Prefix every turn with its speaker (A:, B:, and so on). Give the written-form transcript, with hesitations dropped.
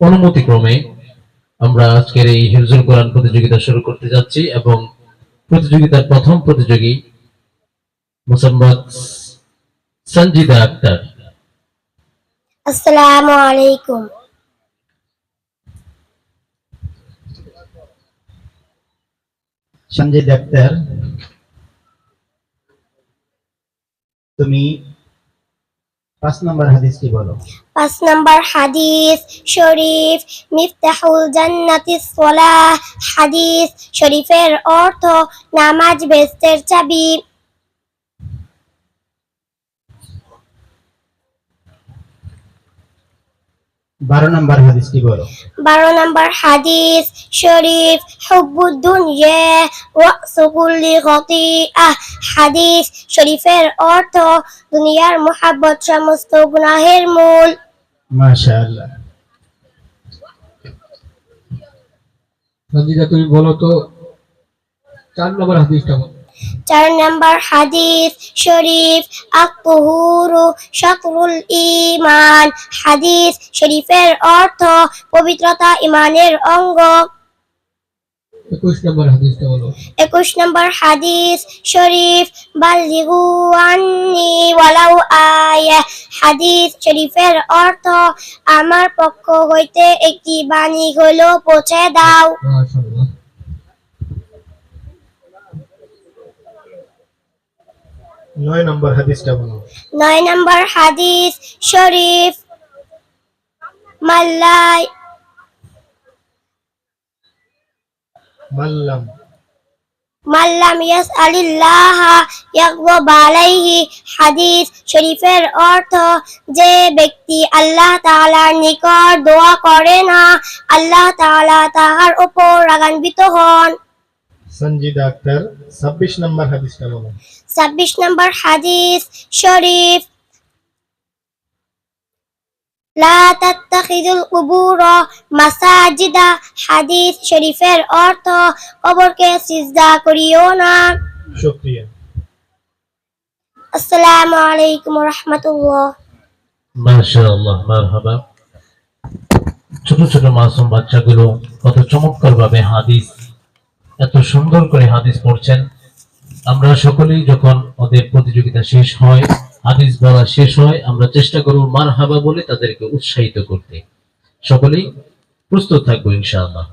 A: অনুমতি ক্রমে আমরা আজকের এই হিফজুল কোরআন প্রতিযোগিতা শুরু করতে যাচ্ছি এবং প্রতিযোগিতার প্রথম প্রতিযোগী মোসাম্মদ সঞ্জিদা আক্তার।
B: আসসালামু আলাইকুম।
C: সঞ্জিদা আক্তার, তুমি 5 নম্বর হাদিসটি বলো।
B: 5 নম্বর হাদিস শরীফ, মিফতাহুল জান্নাতিস সালাহ। হাদিস শরীফের অর্থ নামাজ বেহেশতের চাবি।
C: 12 নম্বর হাদিসটি বলো।
B: 12 নম্বর হাদিস শরীফ, হুব্বুদ দুনিয়া রাসু কুল্লি খতিআহ। হাদিস শরীফের অর্থ দুনিয়ার মুহাব্বত সমস্ত গুনাহের মূল।
C: মাশাআল্লাহ।
D: সঞ্জিদা, তুমি বলো তো 4 নম্বর হাদিসটা বলো।
B: 4 নম্বর হাদিস শরীফ, আত-তুহুরু শাতরুল ঈমান। হাদিস শরীফের অর্থ পবিত্রতা ঈমানের অঙ্গ।
D: 21 নম্বর হাদিসটা বলো।
B: 21 নম্বর হাদিস শরীফ, বাল্লিগু আন্নি ওয়ালাউ আয়া। হাদিস শরীফের অর্থ আমার পক্ষ হইতে একটি বাণী হলেও পৌঁছে দাও।
D: মাশাআল্লাহ।
C: 9 নম্বর হাদিসটা বলো।
B: 9 নম্বর হাদিস শরীফ, মাল্লাম ইয়াসআলিল্লাহা ইয়াগযব আলাইহি। হাদিস শরীফের অর্থ যে ব্যক্তি আল্লাহ তাআলার নিকট দোয়া করে না, আল্লাহ তাআলা তাহার উপর রাগান্বিত হন।
C: সঞ্জিদা আক্তার, 26 নম্বর হাদিসটা বলো।
B: 26 নম্বর হাদিস শরীফ, লা তাত্তাখিযুল কুবুর মাসাজিদা। হাদিস শরীফের অর্থ কবরকে সিজদা করিও না।
C: শুকরিয়া।
B: আসসালামু আলাইকুম ওয়া রাহমাতুল্লাহ।
A: মাশাআল্লাহ, মারহাবা। ছোট ছোট মাসুম বাচ্চাগুলো কত চমৎকার ভাবে হাদিস, এত সুন্দর করে হাদিস পড়ছেন। আমরা সকলেই যখন ওদের প্রতিযোগিতা শেষ হয়, হাদিস বলা শেষ হয়, আমরা চেষ্টা করব মারহাবা বলে তাদেরকে উৎসাহিত করতে। সকলেই প্রস্তুত থাকবো ইনশাআল্লাহ।